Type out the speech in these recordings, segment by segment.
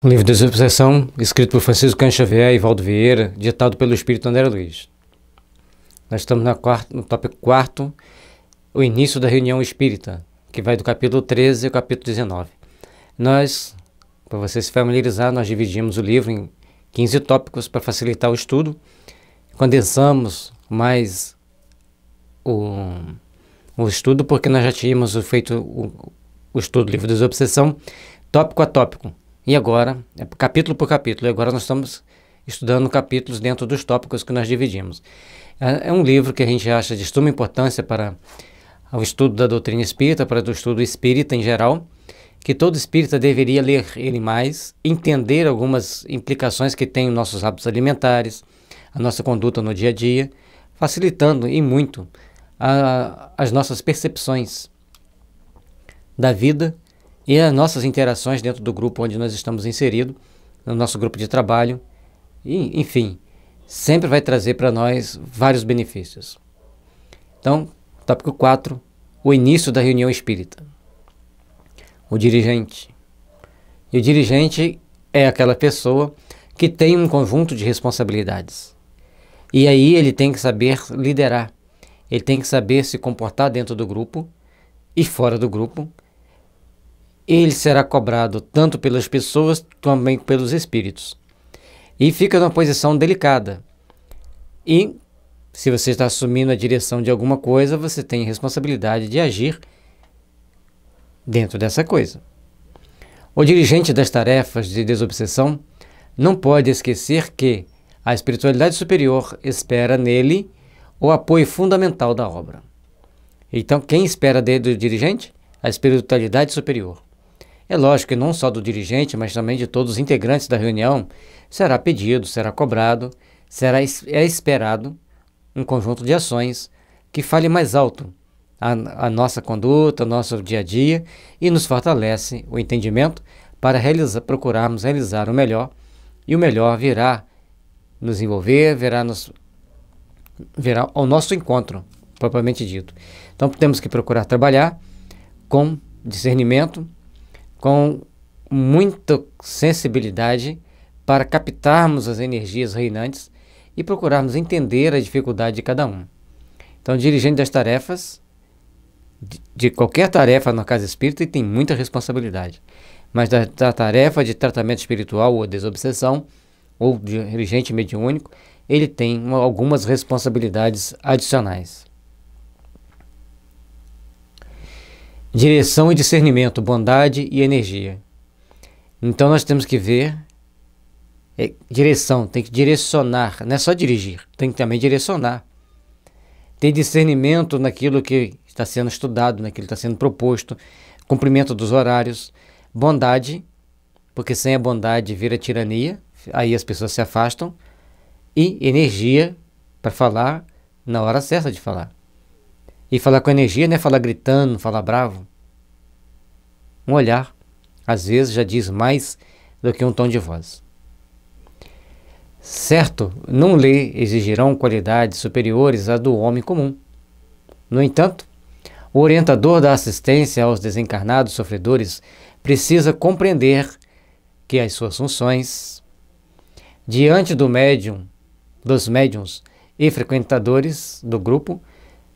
Um livro de desobsessão, escrito por Francisco Cândido Xavier e Valdo Vieira, ditado pelo Espírito André Luiz. Nós estamos no tópico 4, o início da reunião espírita, que vai do capítulo 13 ao capítulo 19. Nós, para você se familiarizar, nós dividimos o livro em 15 tópicos para facilitar o estudo. Condensamos mais o estudo, porque nós já tínhamos feito o estudo do livro de desobsessão, tópico a tópico. E agora, é capítulo por capítulo, e agora nós estamos estudando capítulos dentro dos tópicos que nós dividimos. É um livro que a gente acha de suma importância para o estudo da doutrina espírita, para o estudo espírita em geral, que todo espírita deveria ler ele mais, entender algumas implicações que tem os nossos hábitos alimentares, a nossa conduta no dia a dia, facilitando e muito as nossas percepções da vida e as nossas interações dentro do grupo onde nós estamos inseridos, no nosso grupo de trabalho, e, enfim, sempre vai trazer para nós vários benefícios. Então, tópico 4, o início da reunião espírita. O dirigente. E o dirigente é aquela pessoa que tem um conjunto de responsabilidades. E aí ele tem que saber liderar, ele tem que saber se comportar dentro do grupo e fora do grupo. Ele será cobrado tanto pelas pessoas, também pelos espíritos. E fica numa posição delicada. E, se você está assumindo a direção de alguma coisa, você tem responsabilidade de agir dentro dessa coisa. O dirigente das tarefas de desobsessão não pode esquecer que a espiritualidade superior espera nele o apoio fundamental da obra. Então, quem espera dele do dirigente? A espiritualidade superior. É lógico que não só do dirigente, mas também de todos os integrantes da reunião, será pedido, será cobrado, é esperado um conjunto de ações que fale mais alto a nossa conduta, o nosso dia a dia e nos fortalece o entendimento para procurarmos realizar o melhor, e o melhor virá nos envolver, virá ao nosso encontro, propriamente dito. Então temos que procurar trabalhar com discernimento, com muita sensibilidade para captarmos as energias reinantes e procurarmos entender a dificuldade de cada um. Então, o dirigente das tarefas, de qualquer tarefa na casa espírita, tem muita responsabilidade. Mas da tarefa de tratamento espiritual ou desobsessão, ou de dirigente mediúnico, ele tem algumas responsabilidades adicionais. Direção e discernimento, bondade e energia. Então nós temos que ver direção, tem que direcionar, não é só dirigir, tem que também direcionar. Ter discernimento naquilo que está sendo estudado, naquilo que está sendo proposto, cumprimento dos horários, bondade, porque sem a bondade vira tirania, aí as pessoas se afastam, e energia para falar na hora certa de falar. E falar com energia não é falar gritando, falar bravo. Um olhar, às vezes, já diz mais do que um tom de voz. Certo, não lhe exigirão qualidades superiores à do homem comum. No entanto, o orientador da assistência aos desencarnados sofredores precisa compreender que as suas funções, diante dos médiuns e frequentadores do grupo,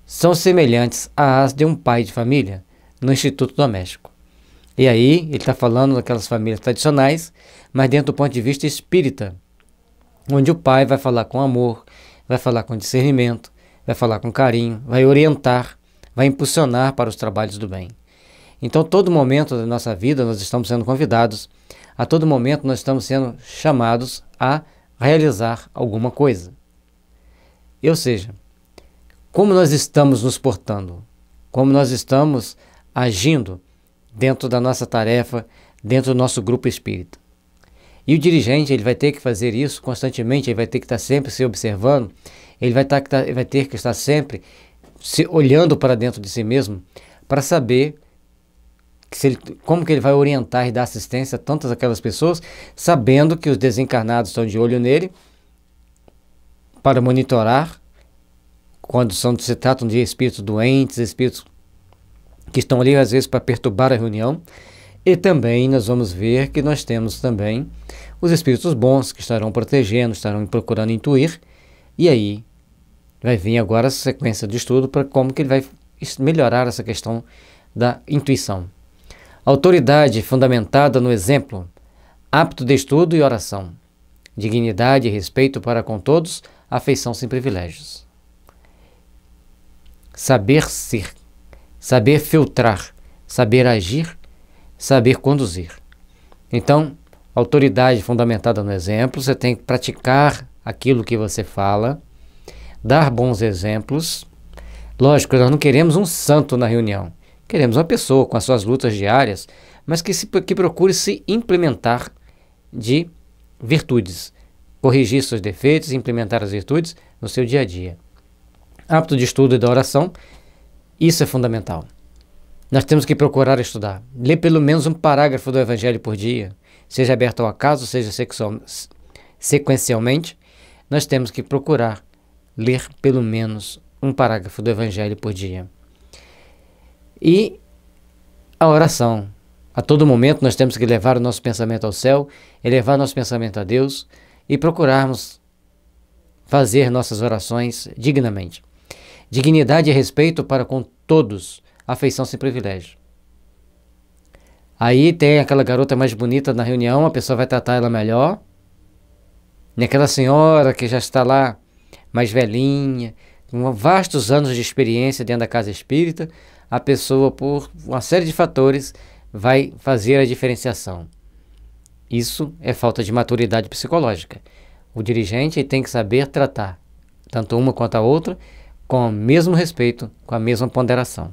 são semelhantes às de um pai de família no instituto doméstico. E aí ele está falando daquelas famílias tradicionais, mas dentro do ponto de vista espírita, onde o pai vai falar com amor, vai falar com discernimento, vai falar com carinho, vai orientar, vai impulsionar para os trabalhos do bem. Então, todo momento da nossa vida nós estamos sendo convidados, a todo momento nós estamos sendo chamados a realizar alguma coisa. Ou seja, como nós estamos nos portando, como nós estamos agindo dentro da nossa tarefa, dentro do nosso grupo espírita. E o dirigente, ele vai ter que fazer isso constantemente, ele vai ter que estar sempre se observando, ele vai ter que estar sempre se olhando para dentro de si mesmo, para saber como que ele vai orientar e dar assistência a tantas aquelas pessoas, sabendo que os desencarnados estão de olho nele, para monitorar, quando se tratam de espíritos doentes, espíritos que estão ali às vezes para perturbar a reunião, E também nós vamos ver que nós temos também os espíritos bons que estarão protegendo, estarão procurando intuir, e aí vai vir agora a sequência de estudo para como que ele vai melhorar essa questão da intuição. Autoridade fundamentada no exemplo, apto de estudo e oração, dignidade e respeito para com todos, afeição sem privilégios. Saber ser, saber filtrar, saber agir, saber conduzir. Então, autoridade fundamentada no exemplo, você tem que praticar aquilo que você fala, dar bons exemplos. Lógico, nós não queremos um santo na reunião, queremos uma pessoa com as suas lutas diárias, mas que procure se implementar de virtudes, corrigir seus defeitos e implementar as virtudes no seu dia a dia. Apto de estudo e da oração, isso é fundamental. Nós temos que procurar estudar. Ler pelo menos um parágrafo do Evangelho por dia, seja aberto ao acaso, seja sequencialmente, nós temos que procurar ler pelo menos um parágrafo do Evangelho por dia. E a oração. A todo momento nós temos que levar o nosso pensamento ao céu, elevar nosso pensamento a Deus e procurarmos fazer nossas orações dignamente. Dignidade e respeito para com todos, afeição sem privilégio. Aí tem aquela garota mais bonita na reunião, a pessoa vai tratar ela melhor. E aquela senhora que já está lá, mais velhinha, com vastos anos de experiência dentro da casa espírita, a pessoa, por uma série de fatores, vai fazer a diferenciação. Isso é falta de maturidade psicológica. O dirigente tem que saber tratar, tanto uma quanto a outra, com o mesmo respeito, com a mesma ponderação.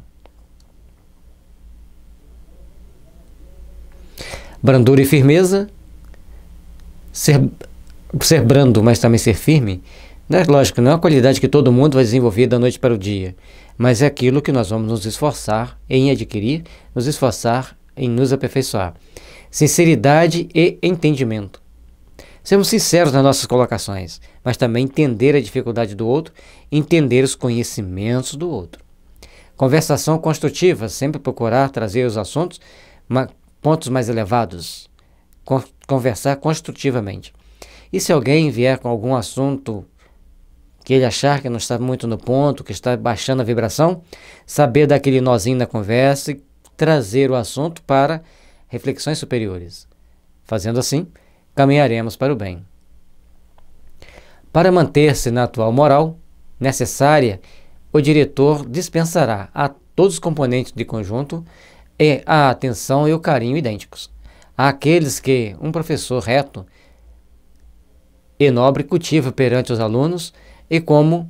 Brandura e firmeza, ser brando, mas também ser firme, né? Lógico, não é uma qualidade que todo mundo vai desenvolver da noite para o dia, mas é aquilo que nós vamos nos esforçar em adquirir, nos esforçar em nos aperfeiçoar. Sinceridade e entendimento. Sermos sinceros nas nossas colocações, mas também entender a dificuldade do outro, entender os conhecimentos do outro. Conversação construtiva, sempre procurar trazer os assuntos, pontos mais elevados. Conversar construtivamente. E se alguém vier com algum assunto que ele achar que não está muito no ponto, que está baixando a vibração, saber dar aquele nozinho na conversa e trazer o assunto para reflexões superiores. Fazendo assim, caminharemos para o bem. Para manter-se na atual moral necessária, o diretor dispensará a todos os componentes de conjunto e a atenção e o carinho idênticos àqueles que um professor reto e nobre cultiva perante os alunos e como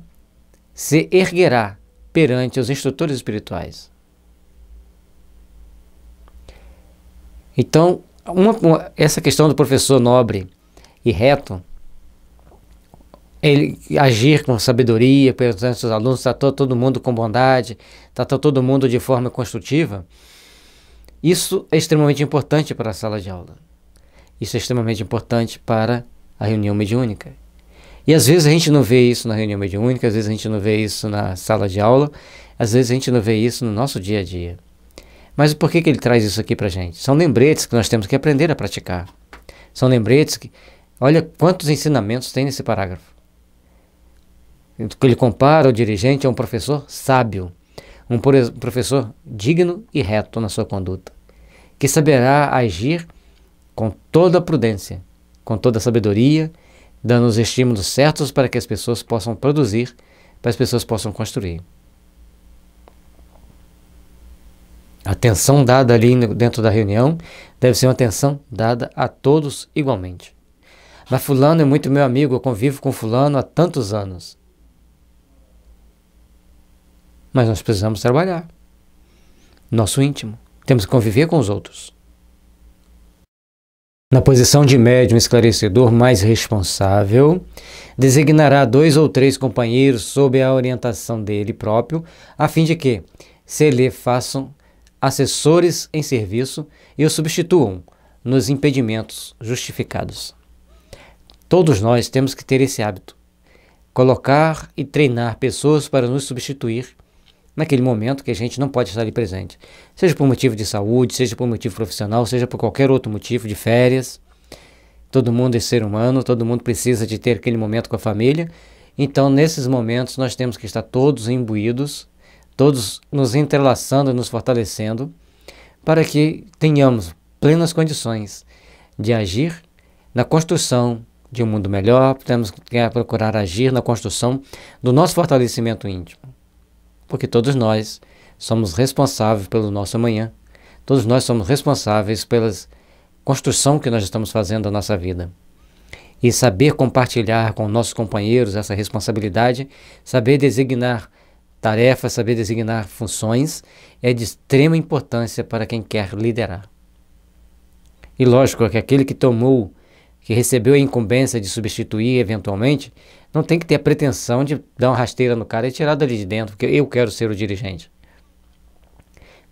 se erguerá perante os instrutores espirituais. Então, essa questão do professor nobre e reto, ele agir com sabedoria perante os alunos, tratar todo mundo com bondade, tratar todo mundo de forma construtiva, isso é extremamente importante para a sala de aula. Isso é extremamente importante para a reunião mediúnica. E às vezes a gente não vê isso na reunião mediúnica, às vezes a gente não vê isso na sala de aula, às vezes a gente não vê isso no nosso dia a dia. Mas por que ele traz isso aqui para a gente? São lembretes que nós temos que aprender a praticar. São lembretes que... Olha quantos ensinamentos tem nesse parágrafo. Ele compara o dirigente a um professor sábio, um professor digno e reto na sua conduta, que saberá agir com toda a prudência, com toda a sabedoria, dando os estímulos certos para que as pessoas possam produzir, para as pessoas possam construir. A atenção dada ali dentro da reunião deve ser uma atenção dada a todos igualmente. Mas fulano é muito meu amigo, eu convivo com fulano há tantos anos. Mas nós precisamos trabalhar. Nosso íntimo. Temos que conviver com os outros. Na posição de médium esclarecedor mais responsável, designará 2 ou 3 companheiros sob a orientação dele próprio, a fim de que se lhe façam assessores em serviço e o substituam nos impedimentos justificados. Todos nós temos que ter esse hábito. Colocar e treinar pessoas para nos substituir naquele momento que a gente não pode estar ali presente. Seja por motivo de saúde, seja por motivo profissional, seja por qualquer outro motivo, de férias. Todo mundo é ser humano, todo mundo precisa de ter aquele momento com a família. Então, nesses momentos, nós temos que estar todos imbuídos, todos nos entrelaçando e nos fortalecendo, para que tenhamos plenas condições de agir na construção de um mundo melhor. Temos que procurar agir na construção do nosso fortalecimento íntimo. Porque todos nós somos responsáveis pelo nosso amanhã. Todos nós somos responsáveis pela construção que nós estamos fazendo da nossa vida. E saber compartilhar com nossos companheiros essa responsabilidade, saber designar tarefas, saber designar funções, é de extrema importância para quem quer liderar. E lógico que aquele que recebeu a incumbência de substituir eventualmente, não tem que ter a pretensão de dar uma rasteira no cara e tirar dali de dentro, porque eu quero ser o dirigente.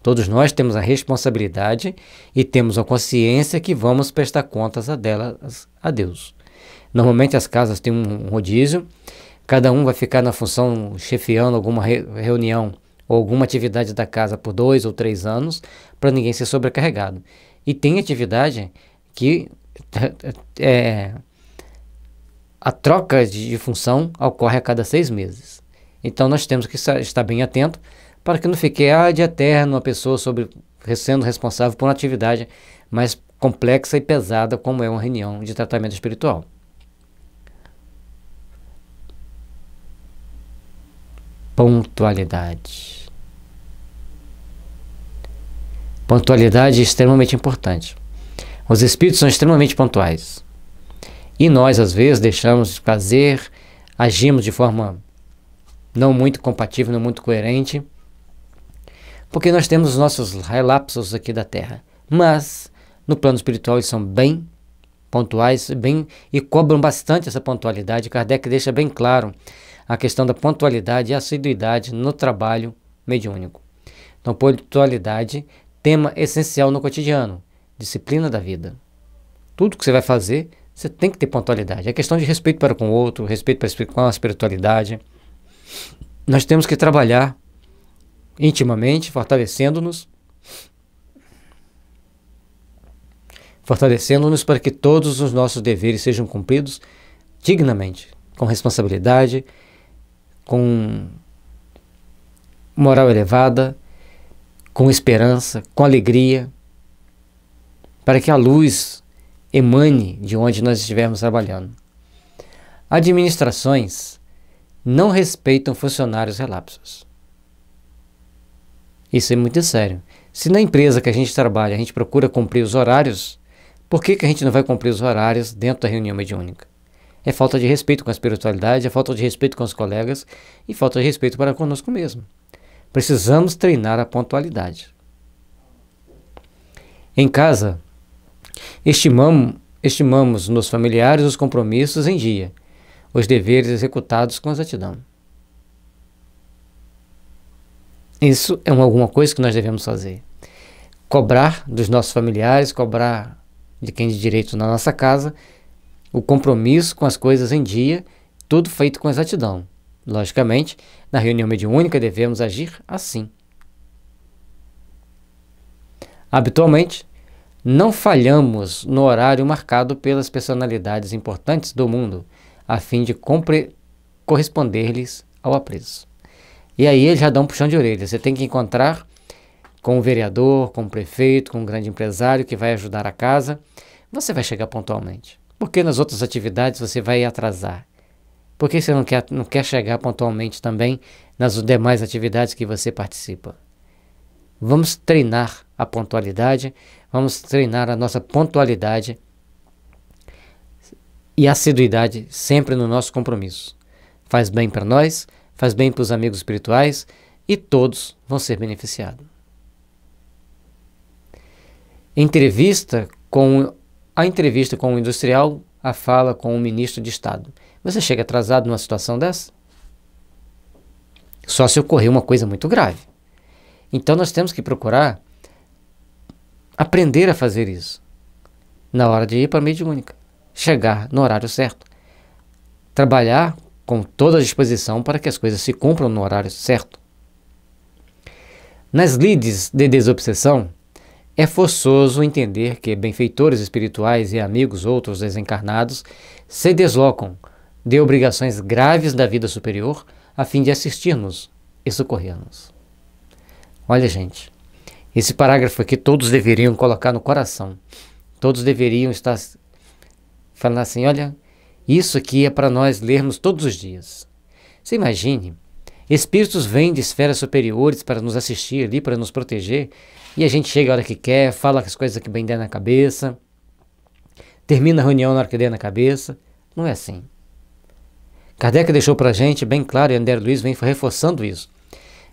Todos nós temos a responsabilidade e temos a consciência que vamos prestar contas delas a Deus. Normalmente as casas têm um rodízio, cada um vai ficar na função chefiando alguma reunião ou alguma atividade da casa por 2 ou 3 anos, para ninguém ser sobrecarregado. E tem atividade que a troca de função ocorre a cada 6 meses. Então nós temos que estar bem atento para que não fique de eterno uma pessoa sendo responsável por uma atividade mais complexa e pesada, como é uma reunião de tratamento espiritual. Pontualidade. Pontualidade é extremamente importante. Os espíritos são extremamente pontuais. E nós, às vezes, deixamos de fazer, agimos de forma não muito compatível, não muito coerente, porque nós temos os nossos relapsos aqui da Terra. Mas, no plano espiritual, eles são bem pontuais e cobram bastante essa pontualidade. Kardec deixa bem claro a questão da pontualidade e assiduidade no trabalho mediúnico. Então, pontualidade, tema essencial no cotidiano, disciplina da vida. Tudo que você vai fazer, você tem que ter pontualidade. É questão de respeito para com o outro, respeito com a espiritualidade. Nós temos que trabalhar intimamente, fortalecendo-nos para que todos os nossos deveres sejam cumpridos dignamente, com responsabilidade, com moral elevada, com esperança, com alegria, para que a luz emane de onde nós estivermos trabalhando. Administrações não respeitam funcionários relapsos. Isso é muito sério. Se na empresa que a gente trabalha a gente procura cumprir os horários, por que a gente não vai cumprir os horários dentro da reunião mediúnica? É falta de respeito com a espiritualidade, é falta de respeito com os colegas e falta de respeito para conosco mesmo. Precisamos treinar a pontualidade. Em casa, estimamos nos familiares os compromissos em dia, os deveres executados com exatidão. Isso é alguma coisa que nós devemos fazer. Cobrar dos nossos familiares, cobrar de quem de direito na nossa casa, o compromisso com as coisas em dia, tudo feito com exatidão. Logicamente, na reunião mediúnica devemos agir assim. Habitualmente, não falhamos no horário marcado pelas personalidades importantes do mundo, a fim de corresponder-lhes ao apreço. E aí ele já dá um puxão de orelha. Você tem que encontrar com o vereador, com o prefeito, com um grande empresário que vai ajudar a casa. Você vai chegar pontualmente. Porque nas outras atividades você vai atrasar. Por que você não quer chegar pontualmente também nas demais atividades que você participa? Vamos treinar a pontualidade, vamos treinar a nossa pontualidade e assiduidade sempre no nosso compromisso. Faz bem para nós, faz bem para os amigos espirituais e todos vão ser beneficiados. A entrevista com o industrial, a fala com o ministro de Estado. Você chega atrasado numa situação dessa? Só se ocorrer uma coisa muito grave. Então nós temos que procurar aprender a fazer isso. Na hora de ir para a mediúnica. Chegar no horário certo. Trabalhar com toda a disposição para que as coisas se cumpram no horário certo. Nas lides de desobsessão, é forçoso entender que benfeitores espirituais e amigos outros desencarnados se deslocam de obrigações graves da vida superior a fim de assistir-nos e socorrer-nos. Olha, gente, esse parágrafo aqui todos deveriam colocar no coração. Todos deveriam estar falando assim, olha, isso aqui é para nós lermos todos os dias. Você imagine, espíritos vêm de esferas superiores para nos assistir ali, para nos proteger, e a gente chega a hora que quer, fala as coisas que bem der na cabeça, termina a reunião na hora que der na cabeça. Não é assim. Kardec deixou para a gente bem claro, e André Luiz vem reforçando isso.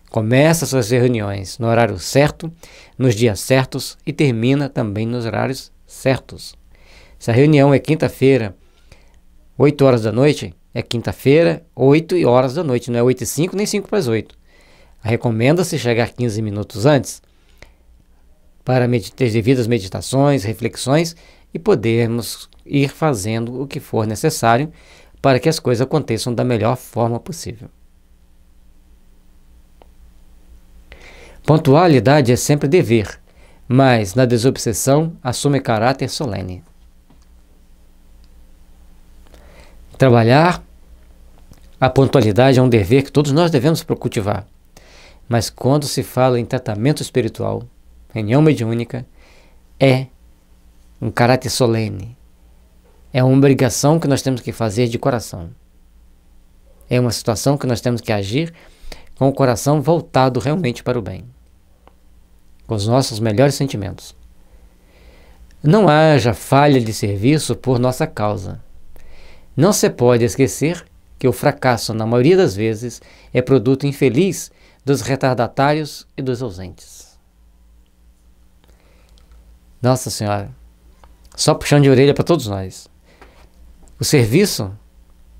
Começa suas reuniões no horário certo, nos dias certos, e termina também nos horários certos. Se a reunião é quinta-feira, 8 horas da noite, é quinta-feira, 8 horas da noite, não é 8h05 nem 5 para as 8. Recomenda-se chegar 15 minutos antes para ter devidas meditações, reflexões e podermos ir fazendo o que for necessário para que as coisas aconteçam da melhor forma possível. Pontualidade é sempre dever, mas na desobsessão assume caráter solene. Trabalhar a pontualidade é um dever que todos nós devemos cultivar, mas quando se fala em tratamento espiritual, reunião mediúnica, é um caráter solene, é uma obrigação que nós temos que fazer de coração, é uma situação que nós temos que agir com o coração voltado realmente para o bem, com os nossos melhores sentimentos. Não haja falha de serviço por nossa causa. Não se pode esquecer que o fracasso, na maioria das vezes, é produto infeliz dos retardatários e dos ausentes. Nossa Senhora, só puxão de orelha para todos nós. O serviço,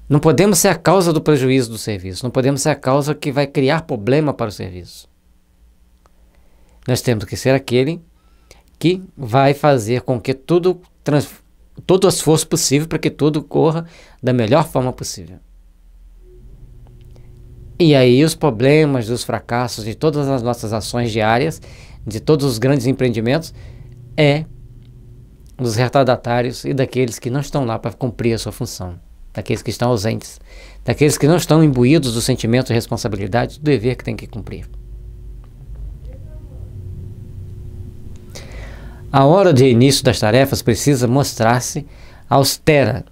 não podemos ser a causa do prejuízo do serviço, não podemos ser a causa que vai criar problema para o serviço. Nós temos que ser aquele que vai fazer com que todo o esforço possível para que tudo corra da melhor forma possível. E aí os problemas, os fracassos de todas as nossas ações diárias, de todos os grandes empreendimentos, é dos retardatários e daqueles que não estão lá para cumprir a sua função, daqueles que estão ausentes, daqueles que não estão imbuídos do sentimento de responsabilidade, do dever que tem que cumprir. A hora de início das tarefas precisa mostrar-se austera,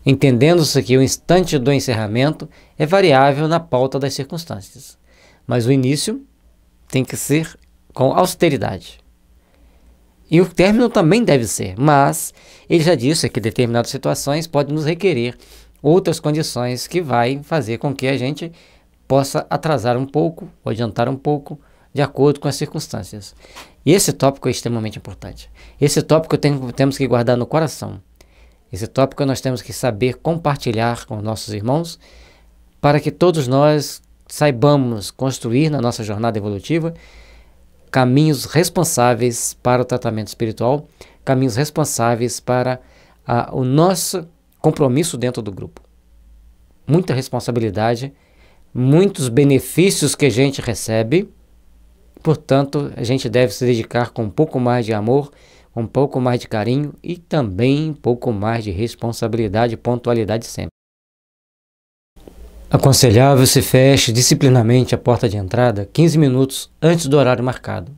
entendendo-se que o instante do encerramento é variável na pauta das circunstâncias, mas o início tem que ser com austeridade. E o término também deve ser, mas ele já disse que determinadas situações podem nos requerer outras condições que vai fazer com que a gente possa atrasar um pouco ou adiantar um pouco de acordo com as circunstâncias. E esse tópico é extremamente importante. Esse tópico temos que guardar no coração. Esse tópico nós temos que saber compartilhar com nossos irmãos para que todos nós saibamos construir na nossa jornada evolutiva caminhos responsáveis para o tratamento espiritual, caminhos responsáveis para o nosso compromisso dentro do grupo. Muita responsabilidade, muitos benefícios que a gente recebe, portanto, a gente deve se dedicar com um pouco mais de amor, com um pouco mais de carinho e também um pouco mais de responsabilidade e pontualidade sempre. Aconselhável se feche disciplinamente a porta de entrada 15 minutos antes do horário marcado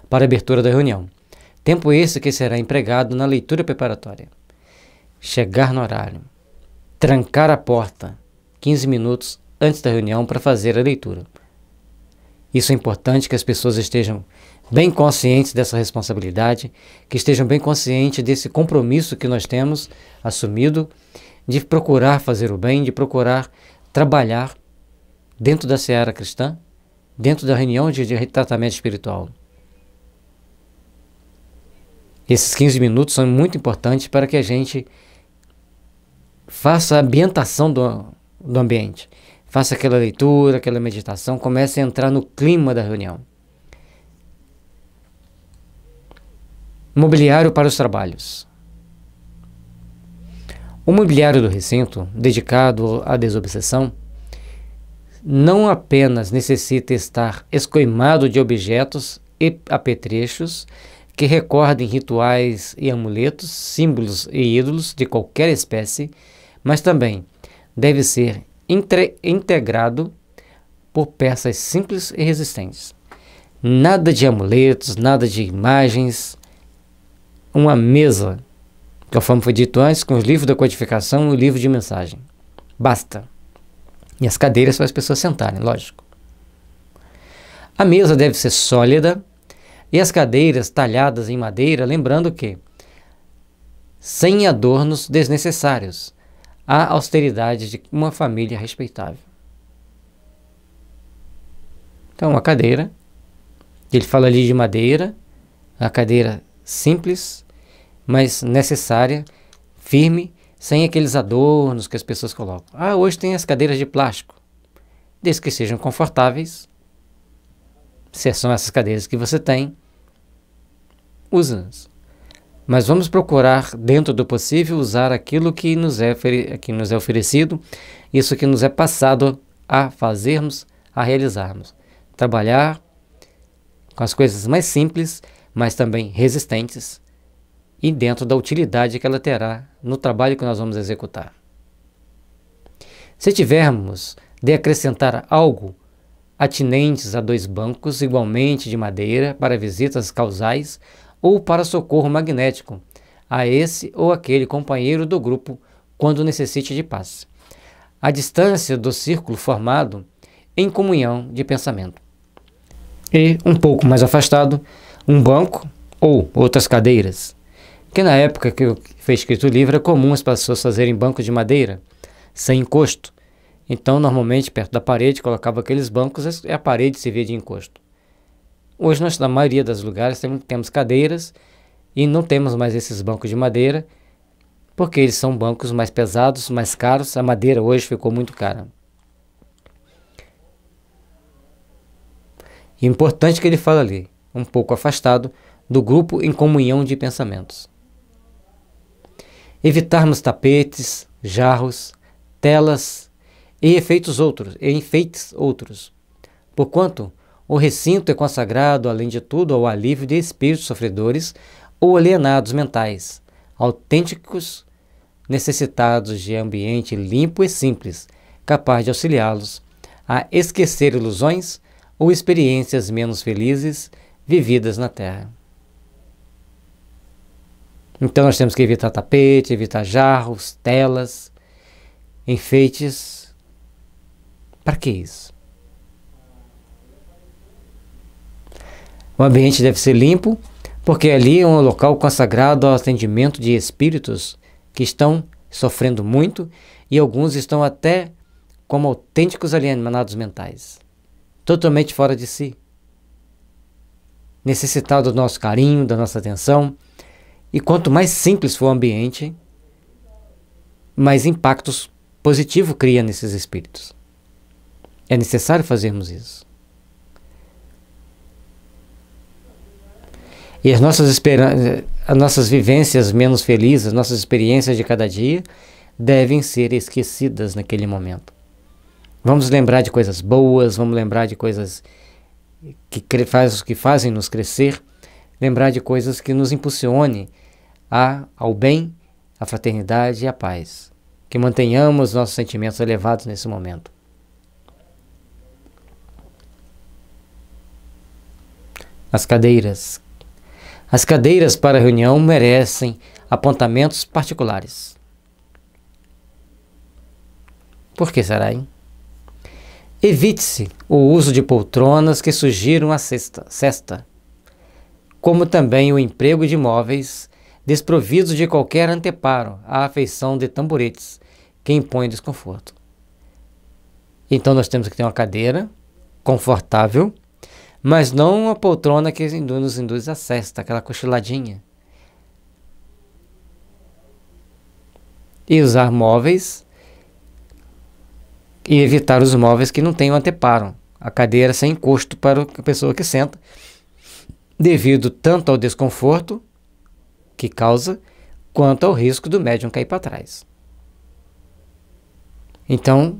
para a abertura da reunião. Tempo esse que será empregado na leitura preparatória. Chegar no horário. Trancar a porta 15 minutos antes da reunião para fazer a leitura. Isso é importante que as pessoas estejam bem conscientes dessa responsabilidade, que estejam bem conscientes desse compromisso que nós temos assumido de procurar fazer o bem, de procurar trabalhar dentro da seara cristã, dentro da reunião de tratamento espiritual. Esses 15 minutos são muito importantes para que a gente faça a ambientação do ambiente, faça aquela leitura, aquela meditação, comece a entrar no clima da reunião. Mobiliário para os trabalhos. O mobiliário do recinto, dedicado à desobsessão, não apenas necessita estar escoimado de objetos e apetrechos que recordem rituais e amuletos, símbolos e ídolos de qualquer espécie, mas também deve ser integrado por peças simples e resistentes. Nada de amuletos, nada de imagens. Uma mesa, conforme foi dito antes, com os livros da codificação e o livro de mensagem. Basta. E as cadeiras para as pessoas sentarem, lógico. A mesa deve ser sólida e as cadeiras talhadas em madeira, lembrando que sem adornos desnecessários, a austeridade de uma família respeitável. Então, uma cadeira, ele fala ali de madeira, a cadeira simples, mas necessária, firme, sem aqueles adornos que as pessoas colocam. Ah, hoje tem as cadeiras de plástico. Desde que sejam confortáveis, se são essas cadeiras que você tem, use-as. Mas vamos procurar, dentro do possível, usar aquilo que nos é oferecido, isso que nos é passado a fazermos, a realizarmos. Trabalhar com as coisas mais simples, mas também resistentes, e dentro da utilidade que ela terá no trabalho que nós vamos executar. Se tivermos de acrescentar algo atinentes a 2 bancos igualmente de madeira para visitas causais ou para socorro magnético a esse ou aquele companheiro do grupo quando necessite de paz, a distância do círculo formado em comunhão de pensamento. E, um pouco mais afastado, um banco ou outras cadeiras, que na época que foi escrito o livro, é comum as pessoas fazerem bancos de madeira, sem encosto. Então, normalmente, perto da parede, colocava aqueles bancos e a parede servia de encosto. Hoje, nós, na maioria dos lugares, temos cadeiras e não temos mais esses bancos de madeira, porque eles são bancos mais pesados, mais caros. A madeira hoje ficou muito cara. E importante que ele fala ali, um pouco afastado do grupo em comunhão de pensamentos. Evitarmos tapetes, jarros, telas e enfeites outros, porquanto o recinto é consagrado, além de tudo, ao alívio de espíritos sofredores ou alienados mentais, autênticos, necessitados de ambiente limpo e simples, capaz de auxiliá-los a esquecer ilusões ou experiências menos felizes vividas na Terra. Então nós temos que evitar tapete, evitar jarros, telas, enfeites. Para que isso? O ambiente deve ser limpo, porque ali é um local consagrado ao atendimento de espíritos que estão sofrendo muito e alguns estão até como autênticos alienados mentais, totalmente fora de si, necessitado do nosso carinho, da nossa atenção. E quanto mais simples for o ambiente, mais impactos positivos cria nesses espíritos. É necessário fazermos isso. E as nossas vivências menos felizes, as nossas experiências de cada dia, devem ser esquecidas naquele momento. Vamos lembrar de coisas boas, vamos lembrar de coisas que fazem nos crescer, lembrar de coisas que nos impulsionem ao bem, à fraternidade e à paz. Que mantenhamos nossos sentimentos elevados nesse momento. As cadeiras. As cadeiras para reunião merecem apontamentos particulares. Por que será, hein? Evite-se o uso de poltronas que sugiram a cesta, como também o emprego de móveis desprovidos de qualquer anteparo à afeição de tamboretes, que impõe desconforto. Então nós temos que ter uma cadeira confortável, mas não uma poltrona que nos induz a cesta, aquela cochiladinha. E usar móveis e evitar os móveis que não tenham anteparo, a cadeira sem encosto para a pessoa que senta, devido tanto ao desconforto que causa, quanto ao risco do médium cair para trás. Então,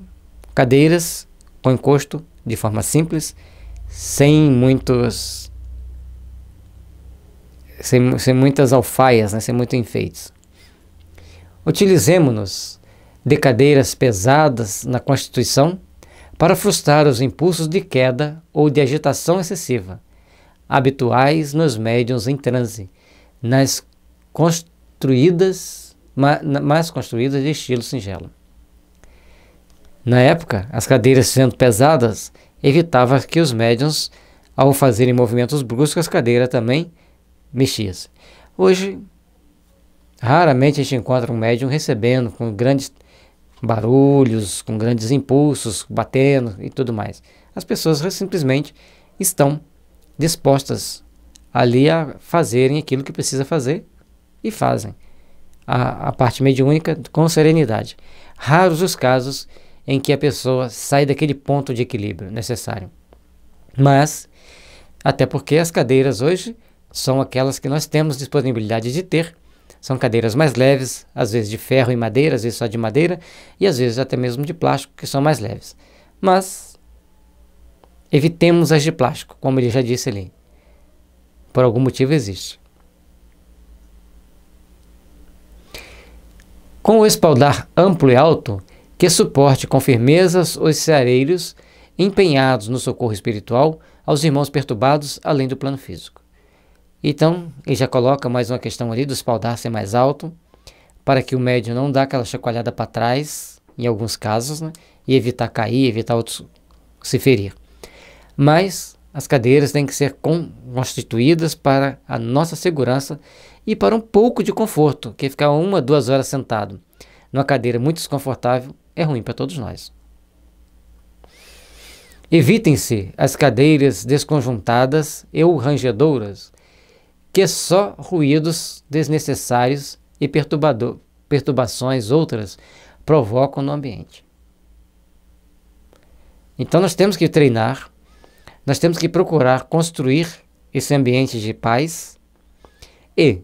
cadeiras com encosto, de forma simples, sem muitas alfaias, né? Sem muitos enfeites. Utilizemo-nos de cadeiras pesadas na constituição para frustrar os impulsos de queda ou de agitação excessiva, habituais nos médiuns em transe, mais construídas de estilo singelo. Na época, as cadeiras sendo pesadas, evitava que os médiuns, ao fazerem movimentos bruscos, a cadeira também mexia-se. Hoje, raramente a gente encontra um médium recebendo com grandes barulhos, com grandes impulsos, batendo e tudo mais. As pessoas simplesmente estão dispostas ali a fazerem aquilo que precisa fazer e fazem a parte mediúnica com serenidade. Raros os casos em que a pessoa sai daquele ponto de equilíbrio necessário. Mas, até porque as cadeiras hoje são aquelas que nós temos disponibilidade de ter. São cadeiras mais leves, às vezes de ferro e madeira, às vezes só de madeira, e às vezes até mesmo de plástico, que são mais leves. Mas evitemos as de plástico, como ele já disse ali. Por algum motivo existe. Com o espaldar amplo e alto, que suporte com firmeza os seareiros empenhados no socorro espiritual aos irmãos perturbados além do plano físico. Então, ele já coloca mais uma questão ali do espaldar ser mais alto, para que o médium não dá aquela chacoalhada para trás, em alguns casos, né, e evitar cair, evitar outros se ferir. Mas as cadeiras têm que ser constituídas para a nossa segurança e para um pouco de conforto, que ficar 1 a 2 horas sentado numa cadeira muito desconfortável é ruim para todos nós. Evitem-se as cadeiras desconjuntadas ou rangedouras, que só ruídos desnecessários e perturbações outras provocam no ambiente. Então nós temos que treinar, nós temos que procurar construir esse ambiente de paz e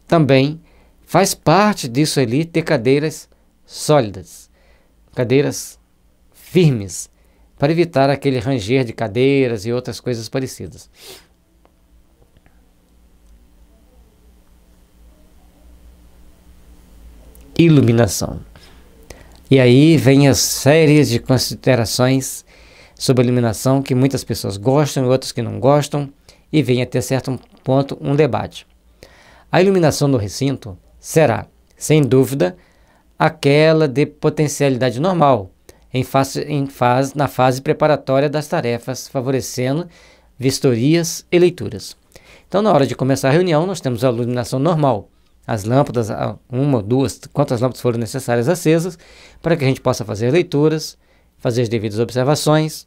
também faz parte disso ali ter cadeiras sólidas, cadeiras firmes, para evitar aquele ranger de cadeiras e outras coisas parecidas. Iluminação. E aí vem as séries de considerações sobre a iluminação que muitas pessoas gostam e outras que não gostam, e vem até certo ponto um debate. A iluminação no recinto será, sem dúvida, aquela de potencialidade normal, na fase preparatória das tarefas, favorecendo vistorias e leituras. Então, na hora de começar a reunião, nós temos a iluminação normal, as lâmpadas, 1, 2, quantas lâmpadas forem necessárias acesas, para que a gente possa fazer leituras, fazer as devidas observações.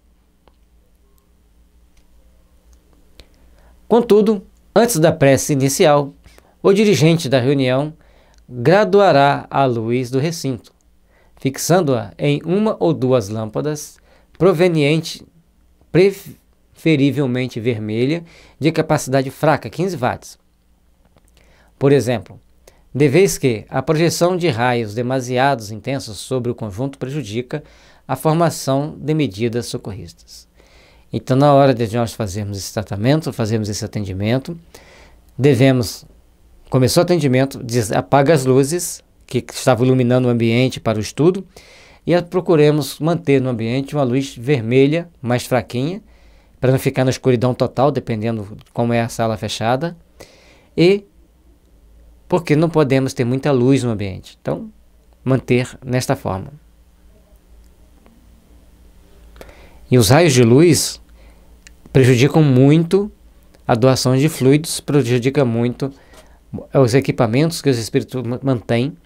Contudo, antes da prece inicial, o dirigente da reunião graduará a luz do recinto, fixando-a em 1 ou 2 lâmpadas, preferivelmente vermelha, de capacidade fraca, 15 watts. Por exemplo, de vez que a projeção de raios demasiados intensos sobre o conjunto prejudica a formação de medidas socorristas. Então, na hora de nós fazermos esse tratamento, fazermos esse atendimento, começou o atendimento, apaga as luzes que estavam iluminando o ambiente para o estudo e procuremos manter no ambiente uma luz vermelha, mais fraquinha, para não ficar na escuridão total, dependendo de como é a sala fechada, e porque não podemos ter muita luz no ambiente. Então, manter nesta forma. E os raios de luz prejudicam muito a doação de fluidos, prejudica muito os equipamentos que os espíritos mantêm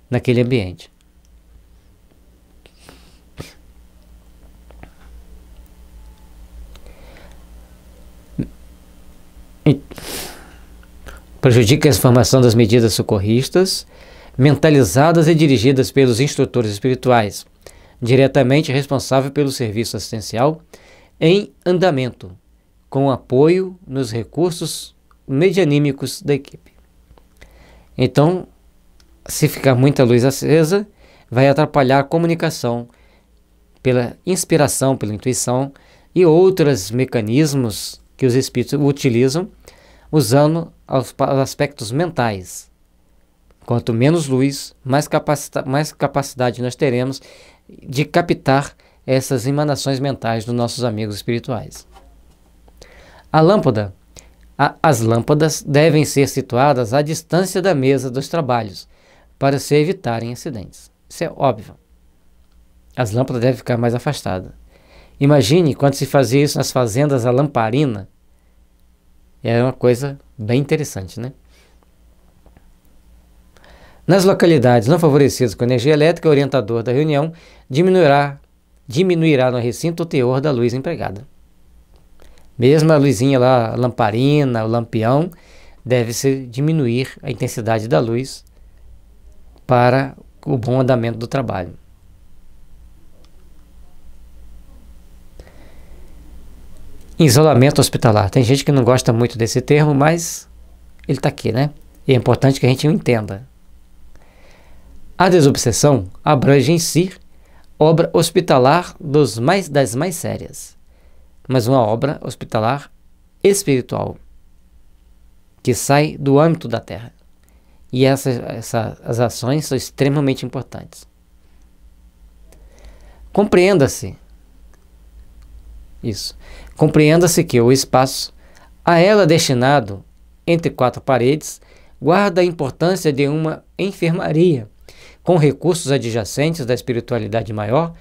naquele ambiente. Prejudica a formação das medidas socorristas, mentalizadas e dirigidas pelos instrutores espirituais, diretamente responsável pelo serviço assistencial em andamento, com apoio nos recursos medianímicos da equipe. Então, se ficar muita luz acesa, vai atrapalhar a comunicação pela inspiração, pela intuição e outros mecanismos que os espíritos utilizam, usando os aspectos mentais. Quanto menos luz, mais capacidade nós teremos de captar essas emanações mentais dos nossos amigos espirituais. As lâmpadas devem ser situadas à distância da mesa dos trabalhos, para se evitarem acidentes. Isso é óbvio. As lâmpadas devem ficar mais afastadas. Imagine quando se fazia isso nas fazendas a lamparina. Era uma coisa bem interessante, né? Nas localidades não favorecidas com energia elétrica, o orientador da reunião diminuirá no recinto o teor da luz empregada. Mesmo a luzinha lá, a lamparina, o lampião, deve-se diminuir a intensidade da luz para o bom andamento do trabalho. Isolamento hospitalar. Tem gente que não gosta muito desse termo, mas ele está aqui, né? E é importante que a gente o entenda. A desobsessão abrange em si obra hospitalar das mais sérias, mas uma obra hospitalar espiritual, que sai do âmbito da Terra. E as ações são extremamente importantes. Compreenda-se que o espaço a ela destinado entre quatro paredes guarda a importância de uma enfermaria, com recursos adjacentes da espiritualidade maior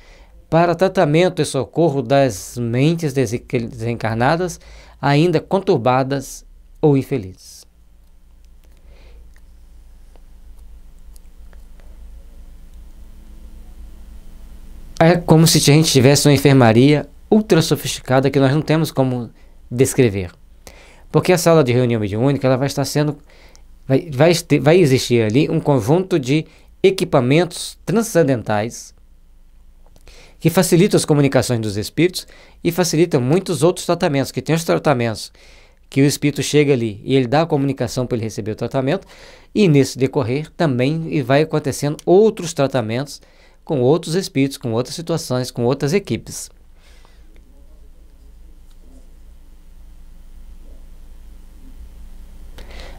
para tratamento e socorro das mentes desencarnadas, ainda conturbadas ou infelizes. É como se a gente tivesse uma enfermaria ultra sofisticada que nós não temos como descrever. Porque a sala de reunião mediúnica ela vai estar sendo... Vai existir ali um conjunto de equipamentos transcendentais que facilitam as comunicações dos espíritos e facilitam muitos outros tratamentos, que tem os tratamentos que o espírito chega ali e ele dá a comunicação para ele receber o tratamento, e nesse decorrer também vai acontecendo outros tratamentos com outros espíritos, com outras situações, com outras equipes.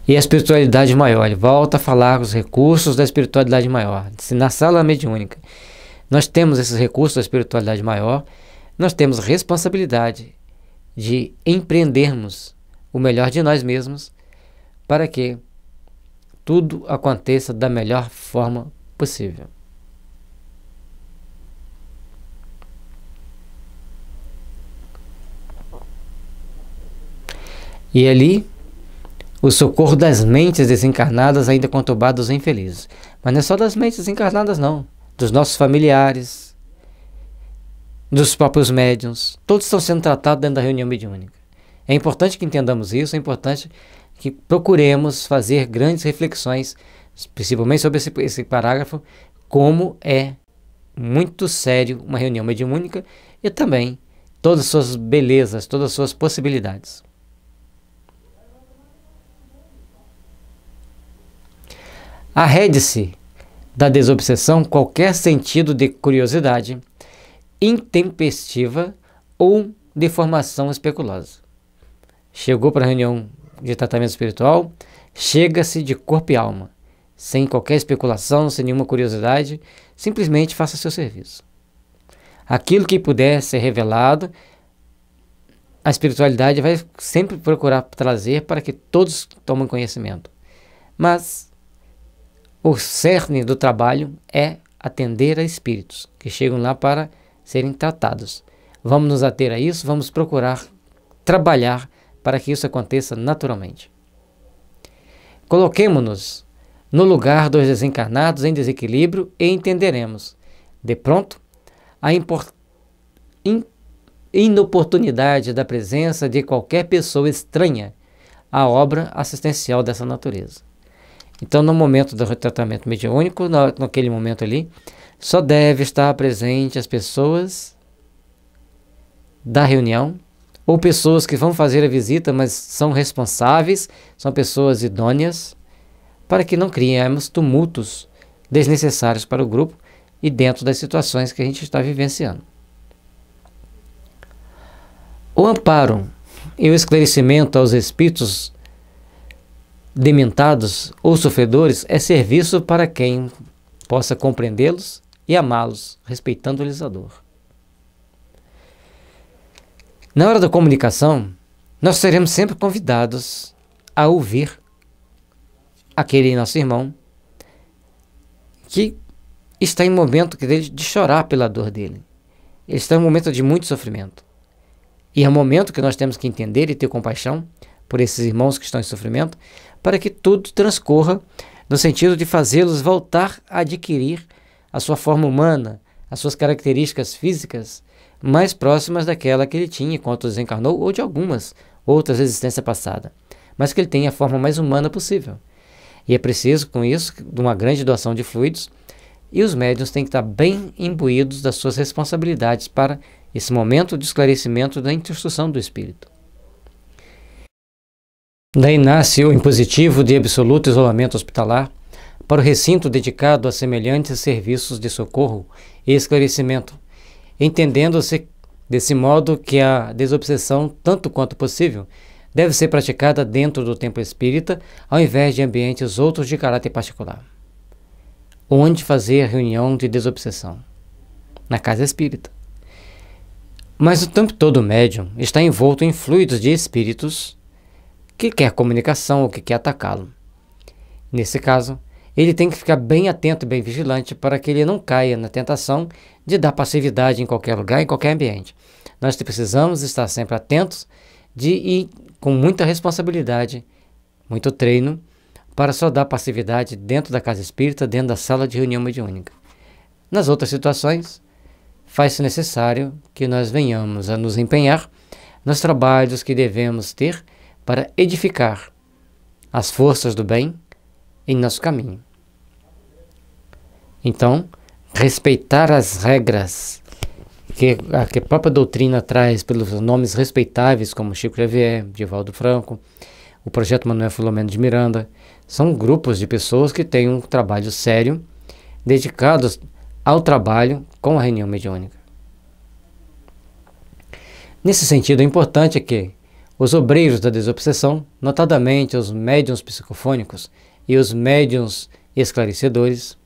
E a espiritualidade maior, ele volta a falar os recursos da espiritualidade maior. Se na sala mediúnica nós temos esses recursos da espiritualidade maior, nós temos responsabilidade de empreendermos o melhor de nós mesmos para que tudo aconteça da melhor forma possível. E ali, o socorro das mentes desencarnadas ainda conturbadas ou infelizes. Mas não é só das mentes desencarnadas, não. Dos nossos familiares, dos próprios médiuns. Todos estão sendo tratados dentro da reunião mediúnica. É importante que entendamos isso, é importante que procuremos fazer grandes reflexões, principalmente sobre esse parágrafo, como é muito sério uma reunião mediúnica e também todas as suas belezas, todas as suas possibilidades. Arrede-se da desobsessão qualquer sentido de curiosidade intempestiva ou de formação especulosa. Chegou para a reunião de tratamento espiritual, chega-se de corpo e alma, sem qualquer especulação, sem nenhuma curiosidade, simplesmente faça seu serviço. Aquilo que puder ser revelado, a espiritualidade vai sempre procurar trazer para que todos tomem conhecimento. Mas o cerne do trabalho é atender a espíritos que chegam lá para serem tratados. Vamos nos ater a isso, vamos procurar trabalhar para que isso aconteça naturalmente. Coloquemo-nos no lugar dos desencarnados em desequilíbrio e entenderemos, de pronto, a inoportunidade da presença de qualquer pessoa estranha à obra assistencial dessa natureza. Então, no momento do retratamento mediúnico, naquele momento ali, só deve estar presente as pessoas da reunião, ou pessoas que vão fazer a visita, mas são responsáveis, são pessoas idôneas, para que não criemos tumultos desnecessários para o grupo e dentro das situações que a gente está vivenciando. O amparo e o esclarecimento aos espíritos dementados ou sofredores é serviço para quem possa compreendê-los e amá-los, respeitando-lhes a dor. Na hora da comunicação, nós seremos sempre convidados a ouvir aquele nosso irmão que está em momento de chorar pela dor dele. Ele está em um momento de muito sofrimento. E é um momento que nós temos que entender e ter compaixão por esses irmãos que estão em sofrimento, para que tudo transcorra no sentido de fazê-los voltar a adquirir a sua forma humana, as suas características físicas mais próximas daquela que ele tinha enquanto desencarnou, ou de algumas outras existências passadas, mas que ele tenha a forma mais humana possível. E é preciso, com isso, de uma grande doação de fluidos, e os médiuns têm que estar bem imbuídos das suas responsabilidades para esse momento de esclarecimento da instrução do espírito. Daí nasce o impositivo de absoluto isolamento hospitalar para o recinto dedicado a semelhantes serviços de socorro e esclarecimento, entendendo-se desse modo que a desobsessão, tanto quanto possível, deve ser praticada dentro do templo espírita, ao invés de ambientes outros de caráter particular. Onde fazer a reunião de desobsessão? Na casa espírita. Mas o tempo todo o médium está envolto em fluidos de espíritos que quer comunicação ou que quer atacá-lo. Nesse caso, ele tem que ficar bem atento e bem vigilante para que ele não caia na tentação de dar passividade em qualquer lugar, em qualquer ambiente. Nós precisamos estar sempre atentos e com muita responsabilidade, muito treino, para só dar passividade dentro da casa espírita, dentro da sala de reunião mediúnica. Nas outras situações, faz-se necessário que nós venhamos a nos empenhar nos trabalhos que devemos ter para edificar as forças do bem em nosso caminho. Então, respeitar as regras que a própria doutrina traz pelos nomes respeitáveis, como Chico Xavier, Divaldo Franco, o Projeto Manuel Filomeno de Miranda, são grupos de pessoas que têm um trabalho sério, dedicados ao trabalho com a reunião mediúnica. Nesse sentido, é importante que os obreiros da desobsessão, notadamente os médiuns psicofônicos e os médiuns esclarecedores,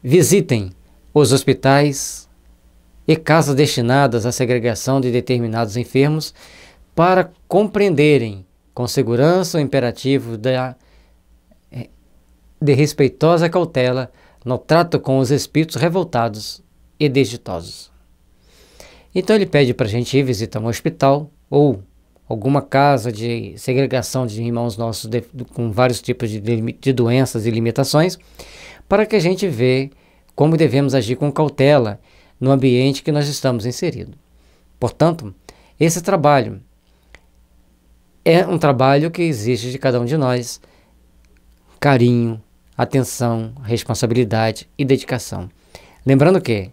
visitem os hospitais e casas destinadas à segregação de determinados enfermos para compreenderem com segurança o imperativo de respeitosa cautela no trato com os espíritos revoltados e desditosos. Então ele pede para a gente ir visitar um hospital ou alguma casa de segregação de irmãos nossos com vários tipos de doenças e limitações, para que a gente veja como devemos agir com cautela no ambiente que nós estamos inseridos. Portanto, esse trabalho é um trabalho que exige de cada um de nós carinho, atenção, responsabilidade e dedicação. Lembrando que,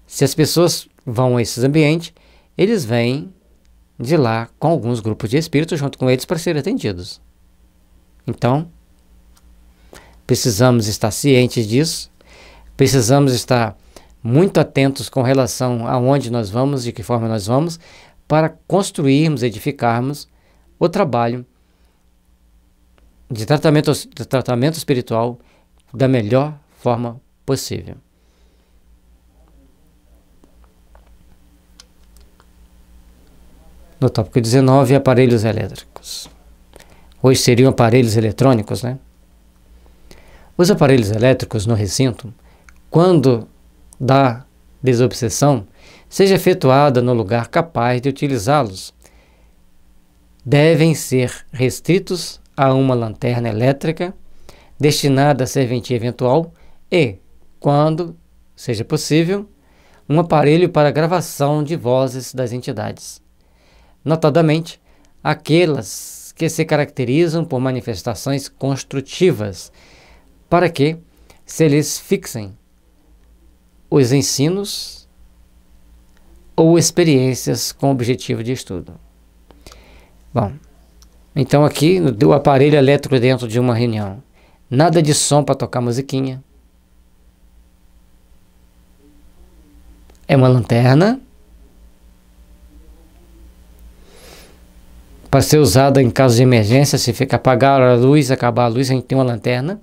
se as pessoas vão a esses ambientes, eles vêm de lá com alguns grupos de espíritos junto com eles para serem atendidos. Então, precisamos estar cientes disso, precisamos estar muito atentos com relação a onde nós vamos, de que forma nós vamos, para construirmos, edificarmos o trabalho de tratamento espiritual da melhor forma possível. No tópico 19, aparelhos elétricos. Hoje seriam aparelhos eletrônicos, né? Os aparelhos elétricos no recinto, quando da desobsessão, seja efetuada no lugar capaz de utilizá-los, devem ser restritos a uma lanterna elétrica destinada a serventia eventual e, quando seja possível, um aparelho para gravação de vozes das entidades, notadamente aquelas que se caracterizam por manifestações construtivas, para que se lhes fixem os ensinos ou experiências com objetivo de estudo. Bom, então aqui o aparelho elétrico dentro de uma reunião. Nada de som para tocar musiquinha. É uma lanterna para ser usada em caso de emergência. Se ficar apagar a luz, acabar a luz, a gente tem uma lanterna.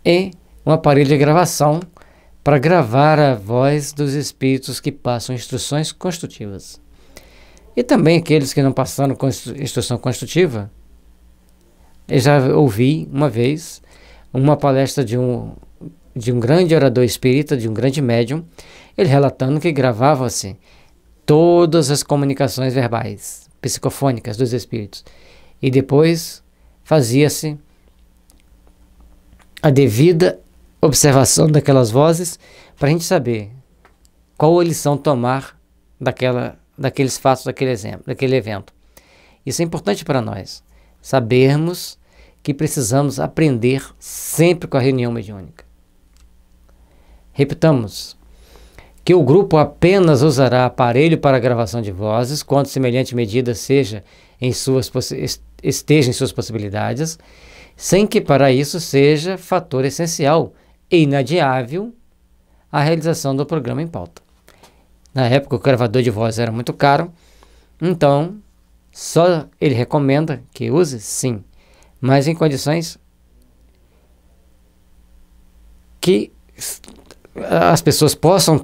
E um aparelho de gravação para gravar a voz dos espíritos que passam instruções construtivas. E também aqueles que não passaram instrução construtiva. Eu já ouvi uma vez uma palestra de um grande orador espírita, de um grande médium, ele relatando que gravava-se todas as comunicações verbais, psicofônicas dos espíritos. E depois fazia-se a devida observação daquelas vozes para a gente saber qual a lição tomar daqueles fatos, daquele evento. Isso é importante para nós, sabermos que precisamos aprender sempre com a reunião mediúnica. Repitamos que o grupo apenas usará aparelho para gravação de vozes quando semelhante medida esteja em suas possibilidades, sem que para isso seja fator essencial e inadiável a realização do programa em pauta. Na época o gravador de voz era muito caro, então só ele recomenda que use, sim, mas em condições que as pessoas possam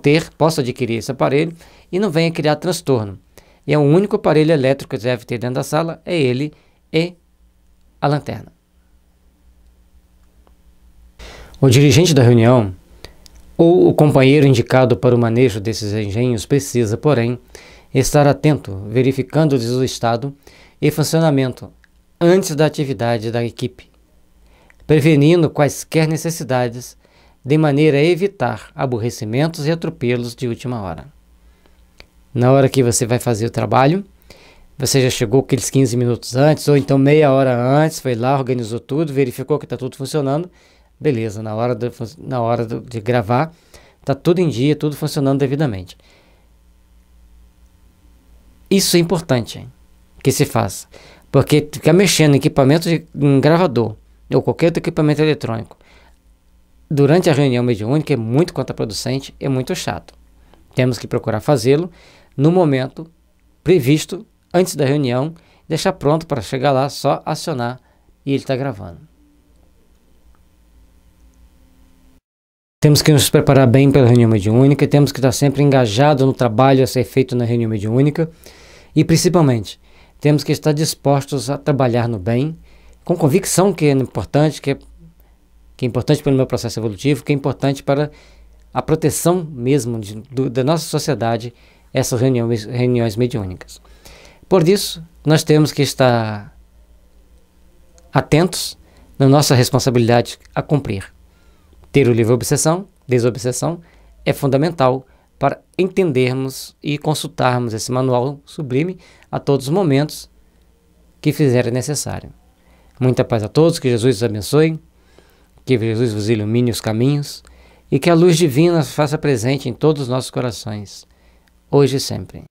adquirir esse aparelho e não venha criar transtorno. E é o único aparelho elétrico que deve ter dentro da sala, é ele e a lanterna. O dirigente da reunião ou o companheiro indicado para o manejo desses engenhos precisa, porém, estar atento, verificando-lhes o estado e funcionamento antes da atividade da equipe, prevenindo quaisquer necessidades, de maneira a evitar aborrecimentos e atropelos de última hora. Na hora que você vai fazer o trabalho, você já chegou aqueles 15 minutos antes, ou então meia hora antes, foi lá, organizou tudo, verificou que está tudo funcionando, beleza, na hora de gravar, está tudo em dia, tudo funcionando devidamente. Isso é importante que se faça, porque ficar mexendo em equipamento de gravador ou qualquer outro equipamento eletrônico durante a reunião mediúnica é muito contraproducente, é muito chato. Temos que procurar fazê-lo no momento previsto antes da reunião, deixar pronto para chegar lá, só acionar e ele está gravando. Temos que nos preparar bem pela reunião mediúnica, temos que estar sempre engajado no trabalho a ser feito na reunião mediúnica e, principalmente, temos que estar dispostos a trabalhar no bem, com convicção que é importante, que é importante para o meu processo evolutivo, que é importante para a proteção mesmo da nossa sociedade, essas reuniões mediúnicas. Por isso, nós temos que estar atentos na nossa responsabilidade a cumprir. Ter o livro Obsessão, Desobsessão, é fundamental para entendermos e consultarmos esse manual sublime a todos os momentos que fizerem necessário. Muita paz a todos, que Jesus os abençoe, que Jesus vos ilumine os caminhos e que a luz divina se faça presente em todos os nossos corações, hoje e sempre.